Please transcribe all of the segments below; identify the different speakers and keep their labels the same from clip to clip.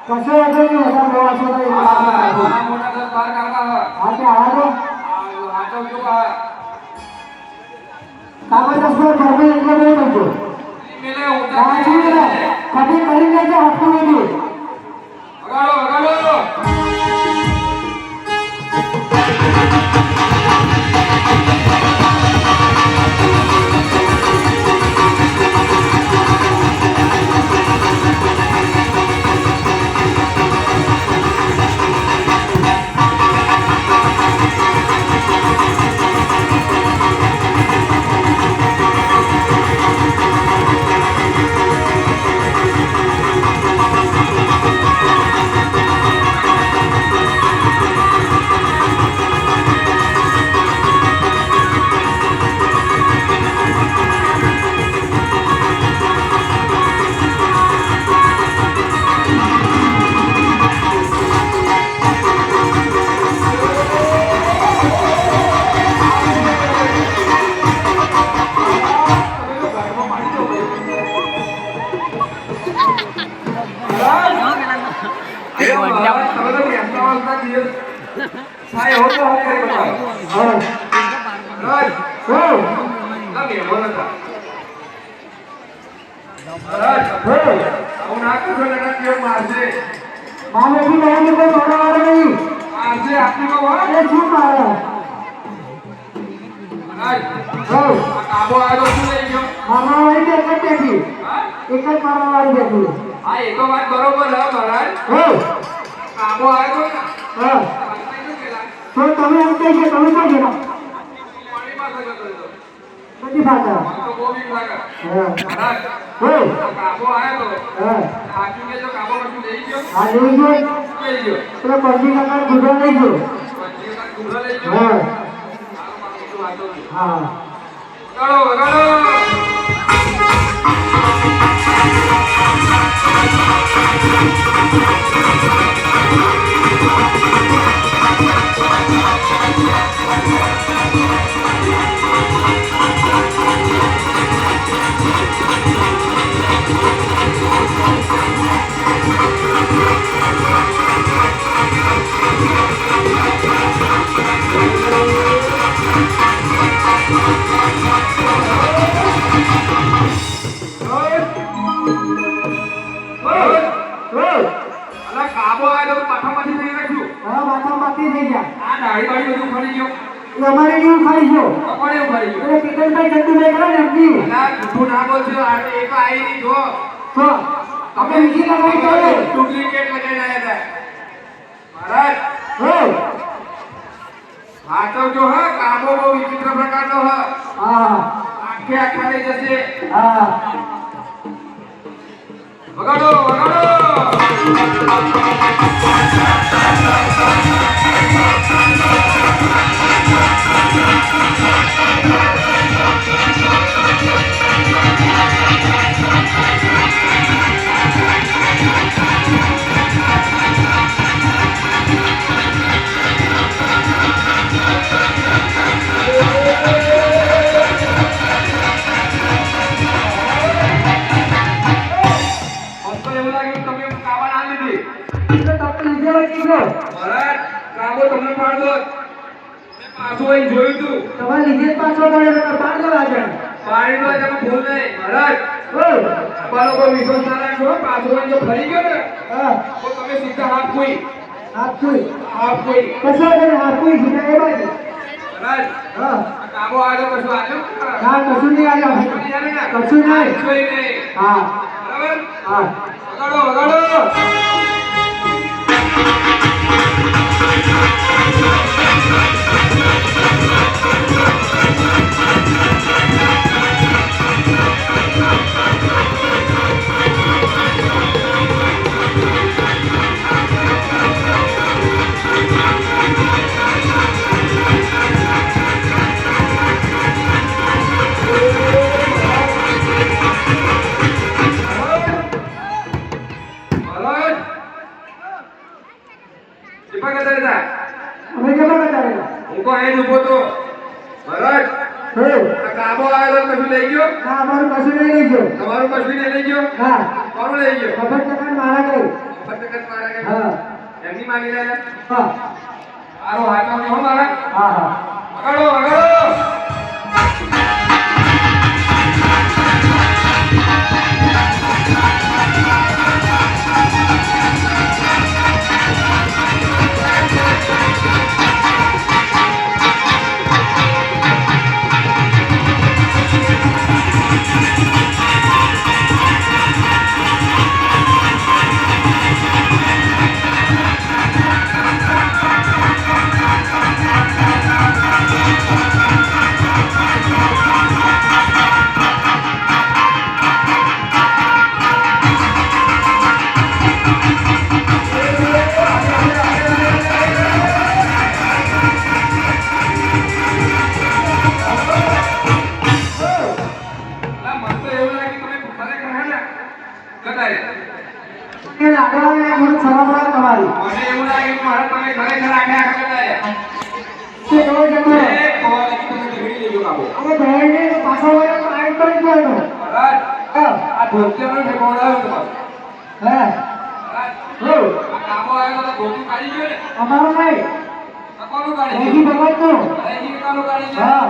Speaker 1: कसे होते की होता प्रवास होता
Speaker 2: मोठा दर पार काढला
Speaker 1: आता आलो
Speaker 2: आता जो का
Speaker 1: कागदपत्र भरणे इकडे नाही म्हणतो
Speaker 2: मेले होता
Speaker 1: काळजी घ्या कधी कलिंगाच्या हातमध्ये
Speaker 2: वगाडो saya hoto hari berapa? Lagi boleh tak? Aku nak tu nak dia masih.
Speaker 1: मामे भी नहीं कोई बड़ा वाला नहीं
Speaker 2: masih आपने को वहाँ?
Speaker 1: ये छूट मारा
Speaker 2: काबो आयो तू नहीं क्यों?
Speaker 1: मामा वाली देखत देखी एक मारा वाली देखी
Speaker 2: हाँ एक बात बरोबर है महाराज काबो आयो तो ना
Speaker 1: हाँ तो तुम्हें हम कहिए तुम्हें क्या देना
Speaker 2: पानी मार सकते हो
Speaker 1: कभी बात है
Speaker 2: तो वो भी लगा
Speaker 1: हाँ
Speaker 2: महाराज काबो आयो तो
Speaker 1: हाँ
Speaker 2: आजू के जो काबो मत ले क्यों?
Speaker 1: हाँ ले जो तो पंजी का काम गुजर नहीं जो
Speaker 2: पंजी का गुजर ले क्यों?
Speaker 1: हाँ
Speaker 2: हाँ
Speaker 1: हाँ
Speaker 2: वगाड़ो કાબો આયો તો પાઠામાંથી થઈ રાખ્યું
Speaker 1: हाँ माथा माती नहीं क्या
Speaker 2: આ દાઢી બાળી બધું ફરી ગયો
Speaker 1: ये हमारे लिए खाली जो
Speaker 2: કપડે ફરી ગયો
Speaker 1: ये कितने भाई जल्दी लेकर जल्दी
Speaker 2: ના જૂઠું ના બોલજો આ એક આવી ની જો
Speaker 1: तो अपने इसी लगाई करे
Speaker 2: ડુપ્લિકેટ લગાઈ રહ્યા હતા મહારાજ
Speaker 1: हो
Speaker 2: આ તો જો હા કાબો બહુ વિચિત્ર પ્રકારનો હ
Speaker 1: हाँ
Speaker 2: આખે આખા લઈ જશે
Speaker 1: हाँ
Speaker 2: વગાડો એવું લાગ્યું તમે કાબા ના લીધી
Speaker 1: तो तब तो लीजिए भाई चीज़
Speaker 2: મહારાજ કાબો તમને પાડ દો મેં પાછું આવીને જોયું તું
Speaker 1: तुम्हारे लीजिए 500 डॉलर का पार लगा जाए
Speaker 2: પાણી નો તમે ભૂલ નહીં મહારાજ
Speaker 1: हो
Speaker 2: તમારો કોઈ વિશ્વાસ ના રાખશો પાછું આવીને જો ફરી ગયો ને
Speaker 1: हाँ
Speaker 2: તો તમે સીધા હાથ કોઈ
Speaker 1: आप कोई कैसा है आप कोई जीना है भाई
Speaker 2: મહારાજ
Speaker 1: हाँ
Speaker 2: આ કાબો આવ્યો કશું આવ્યો
Speaker 1: हाँ कसू नहीं आ जाओ कसू नहीं
Speaker 2: જોઈ નહીં
Speaker 1: हाँ
Speaker 2: બરાબર
Speaker 1: हाँ
Speaker 2: વગાડો ઉભો હે ઉભો તો મહારાજ
Speaker 1: હે
Speaker 2: આ કાબો આવેલો કશું લઈ ગયો
Speaker 1: ના અમારું કશું નહીં લઈ ગયો
Speaker 2: તમારું કશું નહીં લઈ ગયો
Speaker 1: હા
Speaker 2: કોણ લઈ ગયો
Speaker 1: ખબર ટકા મારા ગઈ
Speaker 2: ફટકત મારા કે
Speaker 1: હા
Speaker 2: એમની માગી રહ્યા
Speaker 1: હા
Speaker 2: આરો હાથો નહીં હો મારા
Speaker 1: હા હા
Speaker 2: વગાડો વગાડો
Speaker 1: એ લાડવાને થોડું ખરાબ તમારી
Speaker 2: મને એવું લાગે કે મારા તમે ખરેખર આખે આખા કટાયા
Speaker 1: તે કહો જતો
Speaker 2: એ કોણ તમે ભીડી લેજો કાબો
Speaker 1: અમે બહેરને પાછો વળે તો આઈ કરી ગયો
Speaker 2: મહારાજ
Speaker 1: હા
Speaker 2: આ ધોતિયાનો ઠેકાણો આવ્યો તમારો
Speaker 1: હા
Speaker 2: મહારાજ
Speaker 1: હો
Speaker 2: આ કાબો આવ્યો તો ધોતી કાઢી ગયો ને
Speaker 1: અમારો નહીં
Speaker 2: આ કોનું કાઢી
Speaker 1: એજી
Speaker 2: ગયો
Speaker 1: ભગતનો
Speaker 2: એજી કાનું કાઢી ગયો
Speaker 1: હા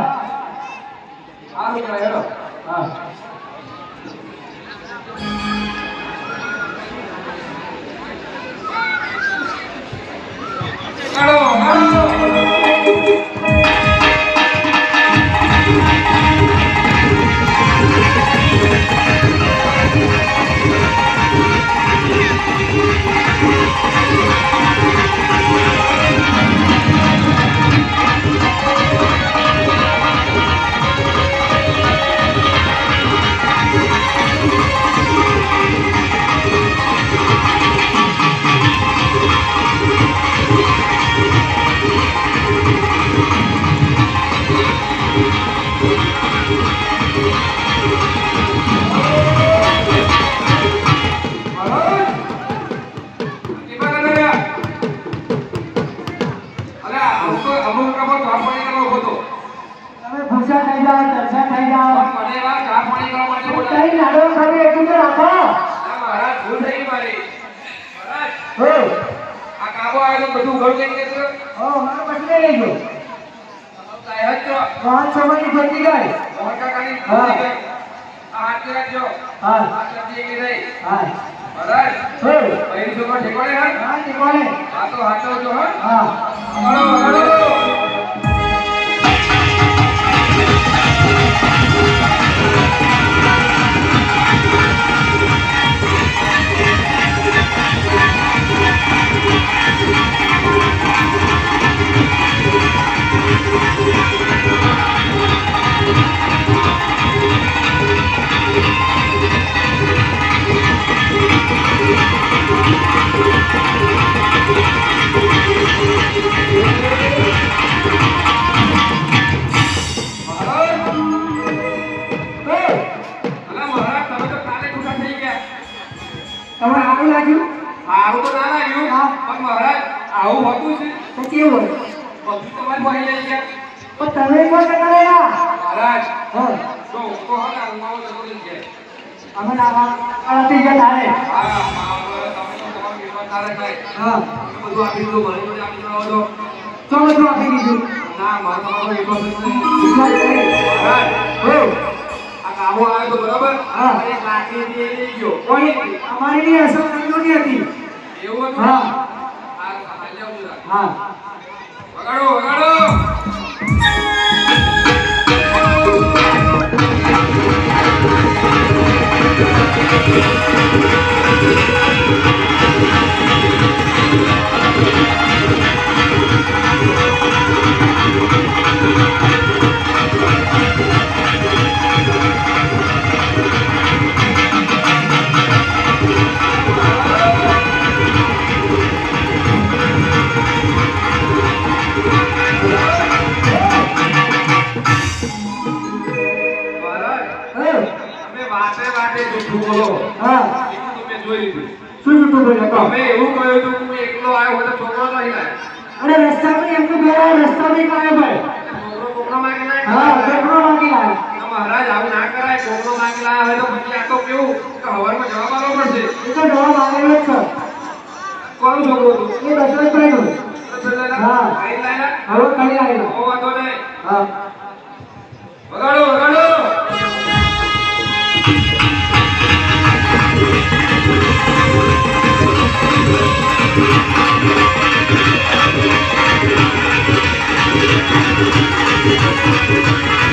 Speaker 2: સારું કહેવાય હેલો
Speaker 1: હા
Speaker 2: કાઢો કાઢો
Speaker 1: તમે ભૂસા થઈ જાઓ દર્શન થઈ જાઓ કઈ લાડવા ખાવી એટલું તો રાખો હો ઓ મારો પછી લઈ ગયો પાંચ સમયની ફરતી ગઈ હા હા હા હો હા નીકળે હા તમે આવું લાગ્યું
Speaker 2: આવું તો ના લાગ્યું
Speaker 1: હા.
Speaker 2: પણ મહારાજ આવું હોતું છે
Speaker 1: તો કેવું
Speaker 2: બધું તમારી પાસે લઈ ગયા
Speaker 1: પણ તમે કોણ જતા રહ્યા
Speaker 2: મહારાજ
Speaker 1: હા
Speaker 2: તો ઊંઘો હો ને ઊંઘાવો જતો લઈ ગયા
Speaker 1: અમે આળતી ગયા તારે
Speaker 2: હા તમે તો તમારું વિશ્વાસ તારે થાય
Speaker 1: હા
Speaker 2: બધું આપી દીધું ભરી ભરી આપી દેવા દો
Speaker 1: તો બધું આપી દીધું
Speaker 2: ના મારો તમારો વિશ્વાસ નથી
Speaker 1: વિશ્વાસ નહીં.
Speaker 2: મહારાજ
Speaker 1: હો
Speaker 2: આ કાબો આવ્યો તો બરાબર
Speaker 1: હા.
Speaker 2: એક લાકડી હતી એ લઈ ગયો
Speaker 1: કોની અમારી ની અસર નહોતી હતી
Speaker 2: એવું હતું
Speaker 1: હા
Speaker 2: આ હાલ્યા ઉતરા
Speaker 1: હા
Speaker 2: વગાડો વગાડો જૂઠું બોલો
Speaker 1: હા
Speaker 2: એટલું તો મેં જોઈ લીધું
Speaker 1: શું જૂઠું બોલ્યો તો
Speaker 2: તમે એવું કહ્યું હતું કે હું એકલો આવ્યો હોય તો છોકરો નહીં લાવ્યો
Speaker 1: અરે રસ્તા પર એમનું ઘર રસ્તા પર કાંઈ ભાઈ હો કરી આવીને
Speaker 2: ઓ વાંધો નહીં.
Speaker 1: હા
Speaker 2: વગાડો વગાડો.
Speaker 3: Thank